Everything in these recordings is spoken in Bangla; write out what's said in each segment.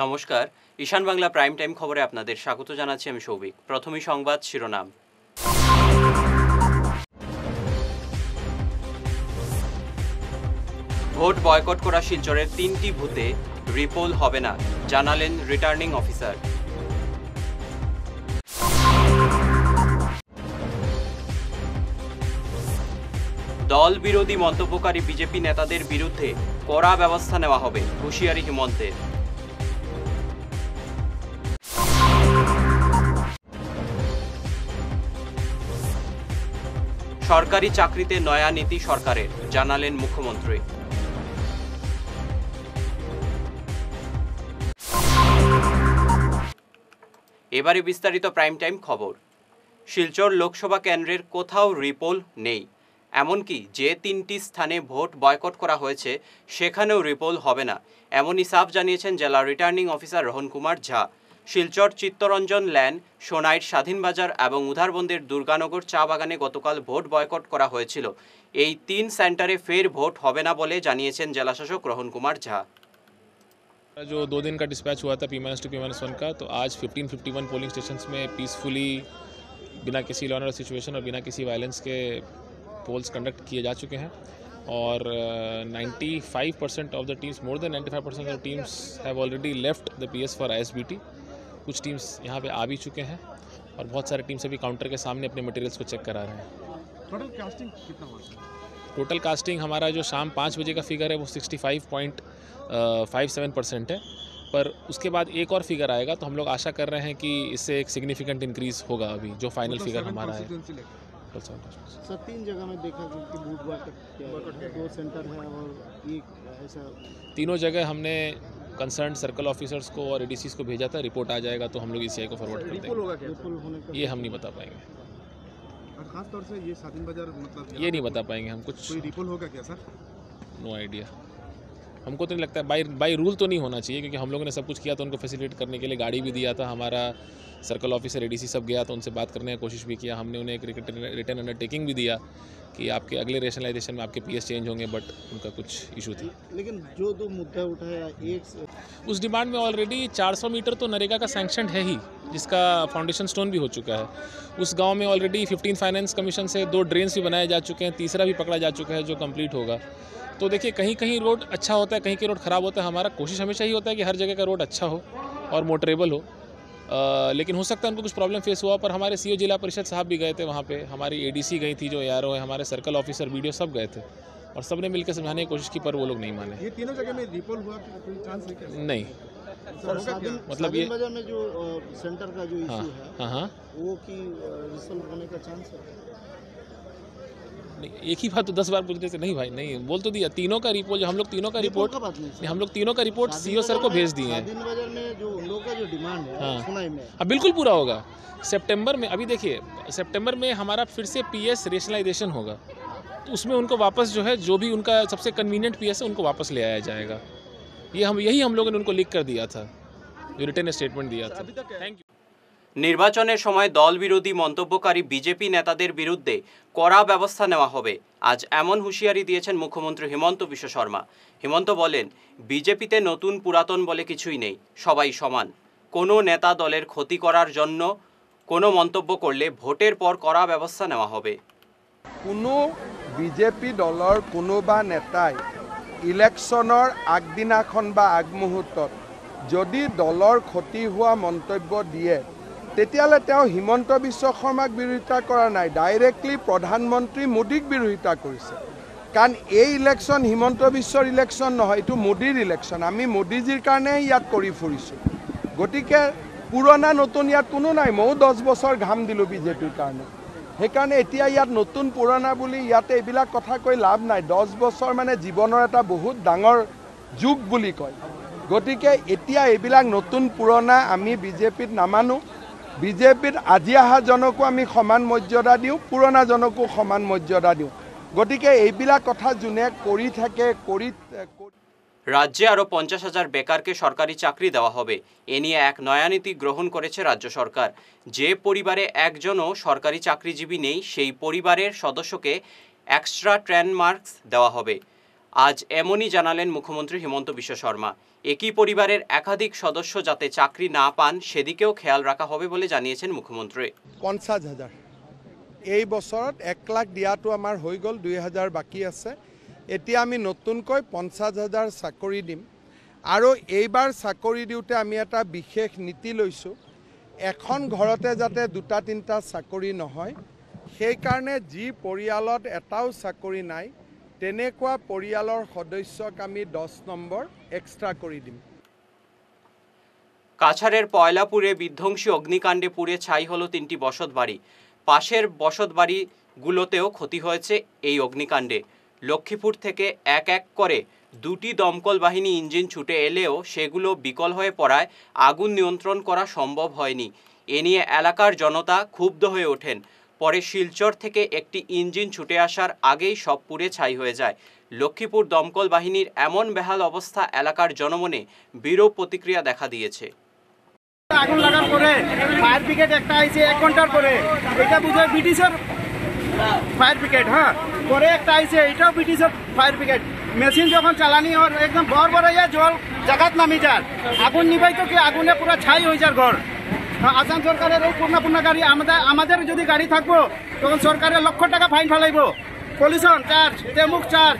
নমস্কার, ঈশান বাংলা প্রাইম টাইম খবরে আপনাদের স্বাগত জানাচ্ছি আমি সৌভিক। প্রথমেই সংবাদ শিরোনাম। ভোট বয়কট করা শিলচরের 3টি বুথে রিপোল হবে না, জানালেন রিটার্নিং অফিসার। দল বিরোধী মন্তব্যকারী বিজেপি নেতাদের বিরুদ্ধে কড়া ব্যবস্থা নেওয়া হবে, হুঁশিয়ারি হিমন্তের। সরকারি চাকরিতে নয়া নীতি সরকারের, জানালেন মুখ্যমন্ত্রী। এবারে বিস্তারিত প্রাইম টাইম খবর। শিলচর লোকসভা কেন্দ্রের কোথাও রিপোল নেই, এমনকি যে 3টি স্থানে ভোট বয়কট করা হয়েছে সেখানেও রিপোল হবে না, এমনই সাফ জানিয়েছেন জেলা রিটার্নিং অফিসার রোহন কুমার ঝা। শিলচর চিত্তরঞ্জন ল্যান, সোনাইর স্বাধীনবাজার এবং উধারবন্দের দুর্গানগর চা বাগানে গতকাল ভোট বয়কট করা হয়েছিল। এই 3 সেন্টারে ফের ভোট হবে না বলে জানিয়েছেন জেলাশাসক রোহন কুমার ঝা। जो 2 दिन का डिस्पैच हुआ था P-2 P-1 का, तो आज 1551 पोलिंग स्टेशंस में पीसफुली बिना किसी लॉ एंड ऑर्डर सिचुएशन और बिना किसी वायलेंस के पोल्स कंडक्ट किए जा चुके हैं और 95% of the teams, more than 95% of the teams have already left the PS for ISBT। कुछ टीम्स यहाँ पे आ भी चुके हैं और बहुत सारे टीम्स अभी काउंटर के सामने अपने मटेरियल्स को चेक करा रहे हैं। टोटल कास्टिंग कितना हुआ? टोटल कास्टिंग हमारा जो शाम 5 बजे का फिगर है वो 65.57% है, पर उसके बाद एक और फिगर आएगा तो हम लोग आशा कर रहे हैं कि इससे एक सिग्निफिकेंट इंक्रीज होगा। अभी जो फाइनल फिगर हमारा है सर 3 जगह में देखा कि बूथ बॉयकॉट 2 सेंटर है और एक ऐसा, तीनों जगह हमने कंसर्न सर्कल ऑफिसर्स को और ADCs को भेजा था। रिपोर्ट आ जाएगा तो हम लोग ECI को फॉरवर्ड कर देंगे। ये हम नहीं बता पाएंगे, और खास तौर से ये स्वाधीन बाजार मतलब ये नहीं बता पाएंगे हम। कुछ कोई रिपोल होगा क्या सर? नो आइडिया, हमको तो नहीं लगता। बाई रूल तो नहीं होना चाहिए, क्योंकि हम लोगों ने सब कुछ किया तो उनको फैसिलिटेट करने के लिए गाड़ी भी दिया था। हमारा सर्कल ऑफिसर ADC सब गया तो उनसे बात करने की कोशिश भी किया। हमने उन्हें एक रिटर्न अंडरटेकिंग भी दिया कि आपके अगले रेशनलाइजेशन में आपके PS चेंज होंगे, बट उनका कुछ इशू था। लेकिन जो 2 मुद्दा उठाया, एक उस डिमांड में ऑलरेडी 400 मीटर तो नरेगा का सैंक्शन है ही, जिसका फाउंडेशन स्टोन भी हो चुका है। उस गांव में ऑलरेडी 15 फाइनेंस कमीशन से 2 ड्रेन्स भी बनाए जा चुके हैं, तीसरा भी पकड़ा जा चुका है जो कंप्लीट होगा। तो देखिए, कहीं कहीं रोड अच्छा होता है, कहीं कहीं रोड ख़राब होता है। हमारा कोशिश हमेशा ही होता है कि हर जगह का रोड अच्छा हो और मोटरेबल हो, लेकिन हो सकता है उनको कुछ प्रॉब्लम फेस हुआ। पर हमारे CO जिला परिषद साहब भी गए थे वहाँ पे, हमारी ADC गई थी, जो ARO है, हमारे सर्कल ऑफिसर BDO सब गए थे और सब ने मिलकर समझाने की कोशिश की, पर वो लोग नहीं माने। ये तीनों जगह में रिपोल हुआ तो कोई चांस है क्या? नहीं, मतलब ये बाजार में जो सेंटर का जो इशू है, हाँ, वो की रिजल्ट होने का चांस है? नहीं, एक ही बात तो 10 बार पूछते थे। नहीं भाई, नहीं बोल तो दिया। तीनों का रिपोर्ट, हम लोग तीनों का रिपोर्ट, हम लोग तीनों का रिपोर्ट CO सर को भेज दिए हैं। स्वाधीन बाजार में जो उन लोगों का जो डिमांड है, सुनाई में हाँ बिल्कुल पूरा होगा। सितंबर में, अभी देखिए सितंबर में हमारा फिर से PS रेशनलाइजेशन होगा, तो उसमें उनको वापस जो है, जो भी उनका सबसे कन्वीनियंट PS है उनको वापस ले आया जाएगा। यही हम लोगों ने उनको लिख कर दिया था, जो रिटर्न स्टेटमेंट दिया था। Thank you. নির্বাচনের সময় দল বিরোধী মন্তব্যকারী বিজেপি নেতাদের বিরুদ্ধে কড়া ব্যবস্থা নেওয়া হবে, আজ এমন হুঁশিয়ারি দিয়েছেন মুখ্যমন্ত্রী হিমন্ত বিশ্ব শর্মা। হিমন্ত বলেন, বিজেপিতে নতুন পুরাতন বলে কিছুই নেই, সবাই সমান। কোনো নেতা দলের ক্ষতি করার জন্য কোনো মন্তব্য করলে ভোটের পর কড়া ব্যবস্থা নেওয়া হবে। কোনো বিজেপি দলৰ কোনোবা নেতাই ইলেকশ্যনৰ আগদিনাখন বা আগমুহূৰ্তত যদি দলৰ ক্ষতি হোৱা মন্তব্য দিয়ে, তেতিয়াহ'লে তেওঁ হিমন্ত বিশ্ব শৰ্মাক বিৰোধিতা কৰা নাই, ডাইৰেক্টলি প্ৰধানমন্ত্ৰী মোদীক বিৰোধিতা কৰিছে। কাৰণ এই ইলেকশ্যন হিমন্ত বিশ্বৰ ইলেকশ্যন নহয়, এইটো মোদীৰ ইলেকশ্যন। আমি মোদীজীৰ কাৰণে ইয়াত কৰি ফুৰিছোঁ। গতিকে পুৰণা নতুন ইয়াত কোনো নাই। ময়ো 10 বছৰ ঘাম দিলোঁ বিজেপিৰ কাৰণে, সেইকাৰণে এতিয়া ইয়াত নতুন পুৰণা বুলি ইয়াতে এইবিলাক কথা কৈ লাভ নাই। 10 বছৰ মানে জীৱনৰ এটা বহুত ডাঙৰ যুগ বুলি কয়। গতিকে এতিয়া এইবিলাক নতুন পুৰণা আমি বিজেপিত নামানো। বিজেপিত আজি অহাজনকো আমি সমান মৰ্যাদা দিওঁ, পুৰণাজনকো সমান মৰ্যাদা দিওঁ। গতিকে এইবিলাক কথা যোনে কৰি থাকে রাজ্যে আরও 50,000 বেকারকে সরকারি চাকরি দেওয়া হবে, এ নিয়ে এক নয়া নীতি গ্রহণ করেছে রাজ্য সরকার। যে পরিবারে একজনও সরকারি চাকরিজীবী নেই, সেই পরিবারের সদস্যকে এক্সট্রা ট্রেন মার্কস দেওয়া হবে। আজ এমনই জানালেন মুখ্যমন্ত্রী হিমন্ত বিশ্ব শর্মা। একই পরিবারের একাধিক সদস্য যাতে চাকরি না পান সেদিকেও খেয়াল রাখা হবে বলে জানিয়েছেন মুখ্যমন্ত্রী। 50,000 এই বছৰত 1 লাখ দিয়াটো আমাৰ হৈ গ'ল, 2,000 বাকী আছে। এতিয়া আমি নতুনকৈ 50,000 চাকৰি দিম আৰু এইবাৰ চাকৰি দিওঁতে আমি এটা বিশেষ নীতি লৈছোঁ, এখন ঘৰতে যাতে 2-3টা চাকৰি নহয়, সেইকাৰণে যি পৰিয়ালত এটাও চাকৰি নাই তেনেকুৱা পৰিয়ালৰ সদস্যক আমি 10 নম্বৰ এক্সট্ৰা কৰি দিম। কাছাড়ের পয়লাপুরে বিধ্বংসী অগ্নিকাণ্ডে পুড়ে ছাই হলো 3টি বসতবাড়ি। পাশের বসতবাড়িগুলোতেও ক্ষতি হয়েছে এই অগ্নিকাণ্ডে। লক্ষ্মীপুর থেকে এক এক করে 2টি দমকল বাহিনী ইঞ্জিন ছুটে এলেও সেগুলো বিকল হয়ে পড়ায় আগুন নিয়ন্ত্রণ করা সম্ভব হয়নি। এ নিয়ে এলাকার জনতা ক্ষুব্ধ হয়ে ওঠেন। পরে শিলচর থেকে একটি ইঞ্জিন ছুটে আসার আগেই সব পুড়ে ছাই হয়ে যায়। লক্ষ্মীপুর দমকল বাহিনীর এমন বেহাল অবস্থা এলাকার জনমনে বিরূপ প্রতিক্রিয়া দেখা দিয়েছে। আগুন লাগার পরে ফায়ার ব্রিগেড একটা আইছে 1 ঘন্টার পরে, এটা বুঝায় ব্রিটিশের ফায়ার ব্রিগেড। হ্যাঁ, পরে একটা আইছে, এটাও ব্রিটিশের ফায়ার ব্রিগেড। মেশিন যখন চালানি হয় একদম ভর ভরাইয়া জল জাগাত নামি যার, আগুন নিবাই তো কি আগুনে পুরো ছাই হয়ে যার ঘর। আসাম সরকারের এই পূর্ণ গাড়ি, আমাদের যদি গাড়ি থাকবো তখন সরকারের লক্ষ টাকা ফাইন ফেলাইব, পলিউশন চার্জ, তেমুক চার্জ।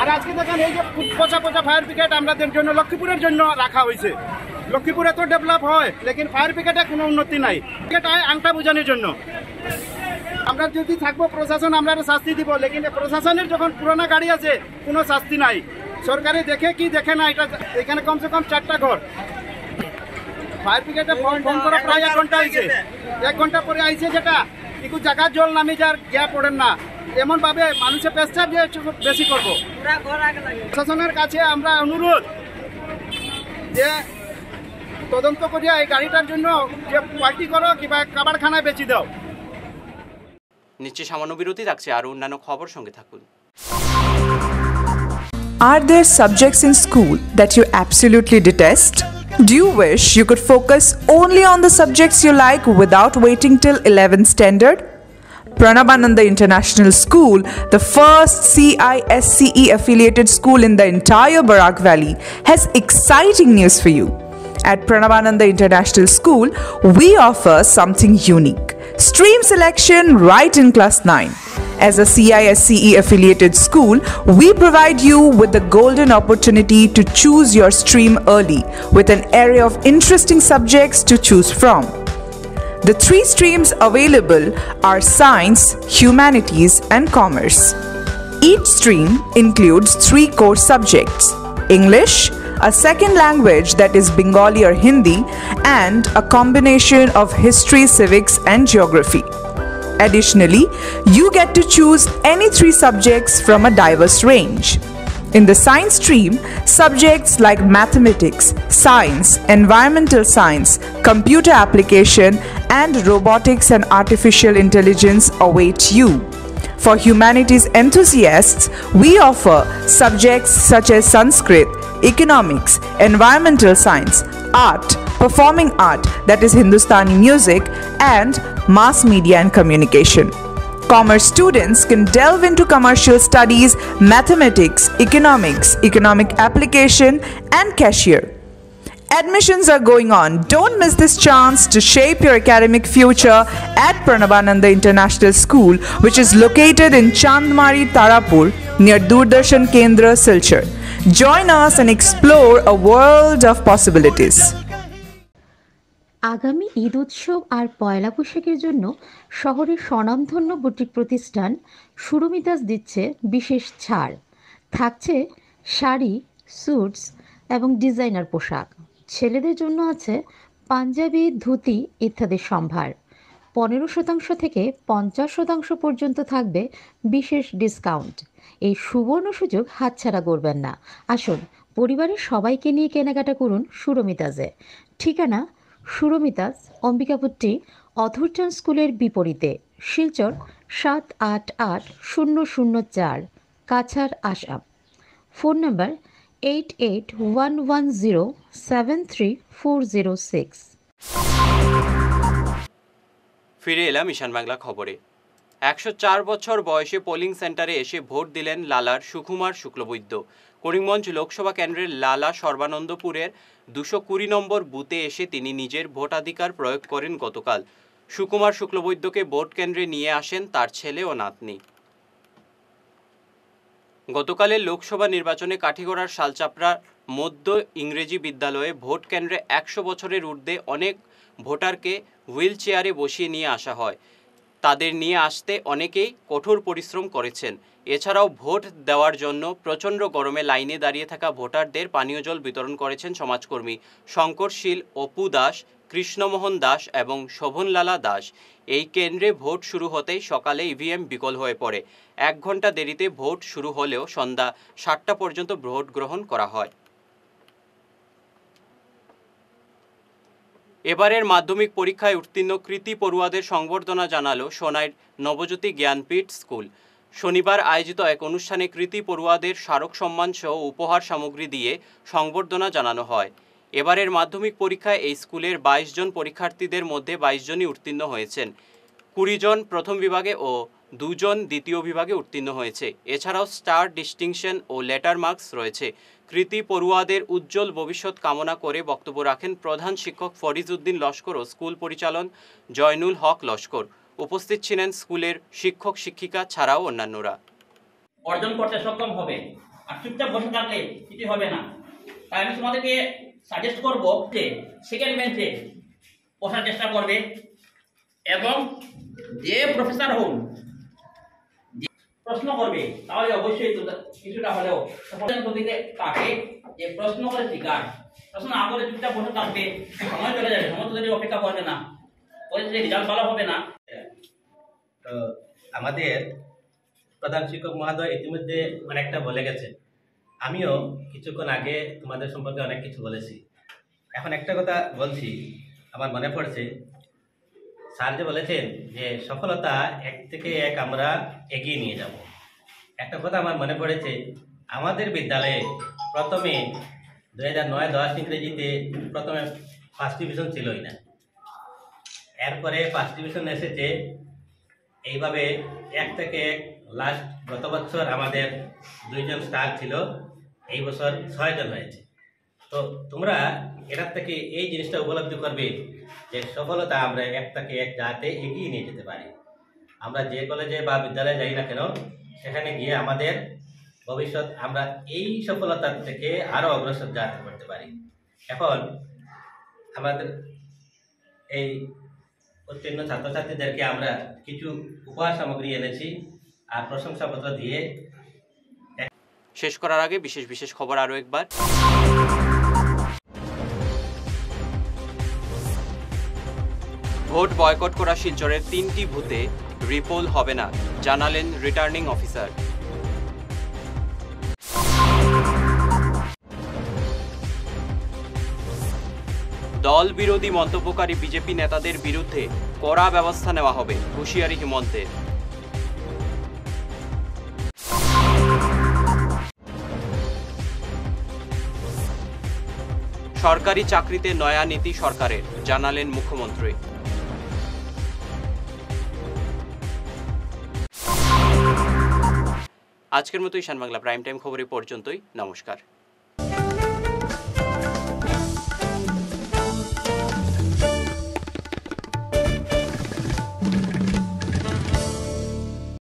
আর আজকে দেখেন এই যে পচা ফায়ার ব্রিগেড আমাদের জন্য লক্ষ্মীপুরের জন্য রাখা হয়েছে। লক্ষ্মীপুরে তো ডেভেলপ হয়, লেকিন ফায়ার ব্রিগেডে কোনো উন্নতি নাই। এটা আংটা বোঝানোর জন্য আমরা যদি থাকবো, প্রশাসন আমরা শাস্তি দিব, লেকিন প্রশাসনের যখন পুরোনো গাড়ি আছে কোনো শাস্তি নাই। সরকারে দেখে কি দেখে না, এটা এখানে কমসে কম 4টা ঘর। ফায়ার ব্রিগেডে ফোন করা প্রায় 1 ঘন্টা আইছে, 1 ঘন্টা পরে আইছে, যেটা একটু জায়গার জল নামি যার গিয়া পড়েন না, এমন ভাবে মানুষের পেশাব দিয়ে বেশি করবো। প্রশাসনের কাছে আমরা অনুরোধ যে তদন্ত করিয়া এই গাড়িটার জন্য যে পার্টি করো কিংবা কাবারখানায় বেচি দাও। নিচে সামান্য বিরতি থাকছে, আর অন্যান্য খবর সঙ্গে থাকুন। Are there subjects in school that you absolutely detest? Do you wish you could focus only on the subjects you like without waiting till 11th standard? Pranabananda International School, the first CISCE affiliated school in the entire Barak Valley, has exciting news for you. At Pranabananda International School, we offer something unique: stream selection right in class 9. As a CISCE affiliated school, we provide you with the golden opportunity to choose your stream early with an array of interesting subjects to choose from. The 3 streams available are Science, Humanities and Commerce. Each stream includes 3 core subjects: English, a second language that is Bengali or Hindi, and a combination of history, civics and geography. Additionally, you get to choose any 3 subjects from a diverse range. In the science stream, subjects like mathematics, science, environmental science, computer application, and robotics and artificial intelligence await you. For humanities enthusiasts, we offer subjects such as Sanskrit, economics, environmental science, art, performing art that is Hindustani music, and mass media and communication. Commerce students can delve into commercial studies, mathematics, economics, economic application, and cashier. Admissions are going on. Don't miss this chance to shape your academic future at Pranabananda International School, which is located in Chandmari, Tarapur, near Doordarshan Kendra, Silchar. Join us and explore a world of possibilities. আগামী ঈদ উৎসব আর পয়লা বৈশাখের জন্য শহরের স্বনামধন্য বুটিক প্রতিষ্ঠান সুরমিতাস দিচ্ছে বিশেষ ছাড়। থাকছে শাড়ি, স্যুটস এবং ডিজাইনার পোশাক। ছেলেদের জন্য আছে পাঞ্জাবি, ধুতি ইত্যাদি সম্ভার। 15% থেকে 50% পর্যন্ত থাকবে বিশেষ ডিসকাউন্ট। এই সুবর্ণ সুযোগ হাতছাড়া করবেন না। আসুন পরিবারের সবাইকে নিয়ে কেনাকাটা করুন সুরমিতাসে। ঠিকানা সুরমিতাস, অম্বিকাপুরটি অথরচান স্কুলের বিপরীতে, শিলচর 788004, কাছাড়, আসাম। Phone number 8811073406। ফিরে এলাম ঈশান বাংলা খবরে। 104 বছর বয়সে পোলিং সেন্টারে এসে ভোট দিলেন লালার সুকুমার শুক্লবৈদ্য। করিমগঞ্জ লোকসভা কেন্দ্রের লালা সর্বানন্দপুরের 220 নম্বর বুথে এসে তিনি নিজের ভোটাধিকার প্রয়োগ করেন গতকাল। সুকুমার শুক্লবৈদ্যকে ভোট কেন্দ্রে নিয়ে আসেন তার ছেলে ও নাতনি। গতকালের লোকসভা নির্বাচনে কাঠিগড়ার শালচাপড়া মধ্য ইংরেজি বিদ্যালয়ে ভোট কেন্দ্রে 100 বছরের ঊর্ধ্বে অনেক ভোটারকে হুইল চেয়ারে বসিয়ে নিয়ে আসা হয়। তাদের নিয়ে আসতে অনেকেই কঠোর পরিশ্রম করেছেন। এছাড়াও ভোট দেওয়ার জন্য প্রচণ্ড গরমে লাইনে দাঁড়িয়ে থাকা ভোটারদের পানীয় জল বিতরণ করেছেন সমাজকর্মী শঙ্করশীল, অপু দাস, কৃষ্ণমোহন দাস এবং শোভনলালা দাস। এই কেন্দ্রে ভোট শুরু হতেই সকালে ইভিএম বিকল হয়ে পড়ে। 1 ঘন্টা দেরিতে ভোট শুরু হলেও সন্ধ্যা 7টা পর্যন্ত ভোট গ্রহণ করা হয়। এবারের মাধ্যমিক পরীক্ষায় উত্তীর্ণ কৃতী পড়ুয়াদের সংবর্ধনা জানালো সোনাইর নবজ্যোতি জ্ঞানপীঠ স্কুল। শনিবার আয়োজিত এক অনুষ্ঠানে কৃতী পড়ুয়াদের স্মারক সম্মান সহ উপহার সামগ্রী দিয়ে সংবর্ধনা জানানো হয়। এবারের মাধ্যমিক পরীক্ষায় এই স্কুলের 22 জন পরীক্ষার্থীদের মধ্যে 22 জনই উত্তীর্ণ হয়েছেন। 20 জন প্রথম বিভাগে ও 2 জন দ্বিতীয় বিভাগে উত্তীর্ণ হয়েছে। এছাড়াও স্টার, ডিস্টিংশন ও লেটার মার্কস রয়েছে। কৃতী পড়ুয়াদের উজ্জ্বল ভবিষ্যৎ কামনা করে বক্তব্য রাখেন প্রধান শিক্ষক ফরিজ উদ্দিন লস্কর ও স্কুল পরিচালক জয়নুল হক লস্কর। উপস্থিত ছিলেন স্কুলের শিক্ষক শিক্ষিকা ছাড়াও অন্যান্যরা। অর্জন করতে সক্ষম হবে, আর চুপচাপ বসে থাকলে কিছু হবে না। তাই আমি তোমাদেরকে সাজেস্ট করবো যে সেকেন্ড বেঞ্চে বসার চেষ্টা করবে এবং যে প্রফেসর হোক প্রশ্ন করবে তাহলে অবশ্যই কিছুটা হলেও তাকে যে প্রশ্ন করে শিকার, প্রশ্ন না করে চুপচাপ বসে থাকবে, সময় চলে যাবে, সময় যদি অপেক্ষা করবে না, রেজাল্ট ভালো হবে না। তো আমাদের প্রধান শিক্ষক মহোদয় ইতিমধ্যে অনেকটা বলে গেছে, আমিও কিছুক্ষণ আগে তোমাদের সম্পর্কে অনেক কিছু বলেছি। এখন একটা কথা বলছি, আমার মনে পড়ছে স্যার যে বলেছেন যে সফলতা 1 থেকে 1 আমরা এগিয়ে নিয়ে যাব। একটা কথা আমার মনে পড়েছে, আমাদের বিদ্যালয়ে প্রথমে 2009-10 ইংরেজিতে প্রথমে 1st ডিভিশন ছিলই না, এরপরে 1st ডিভিশন এসেছে। এইভাবে 1 থেকে 1 লাস্ট গত বছর আমাদের 2 জন স্টার ছিল, এই বছর 6 জন হয়েছে। তো তোমরা এটার থেকে এই জিনিসটা উপলব্ধি করবে যে সফলতা আমরা 1 থেকে 1 যাতে এগিয়ে নিয়ে যেতে পারি। আমরা যে কলেজে বা বিদ্যালয়ে যাই না কেন, সেখানে গিয়ে আমাদের ভবিষ্যৎ আমরা এই সফলতার থেকে আরও অগ্রসর যাতে করতে পারি। এখন আমাদের এই উত্তীর্ণ ছাত্রছাত্রীদেরকে আমরা কিছু উপহার সামগ্রী এনেছি আর প্রশংসাপত্র দিয়ে। শেষ করার আগে বিশেষ খবর আরও একবার। ভোট বয়কট করা শিলচরের 3টি বুথে রিপোল হবে না, জানালেন রিটার্নিং অফিসার। দল বিরোধী মন্তব্যকারী বিজেপি নেতাদের বিরুদ্ধে কড়া ব্যবস্থা নেওয়া হবে, হুঁশিয়ারি হিমন্তের। সরকারি চাকরিতে নয়া নীতি সরকারের, জানালেন মুখ্যমন্ত্রী। আজকের মতো ঈশান বাংলা প্রাইম টাইম খবর এই পর্যন্তই। নমস্কার।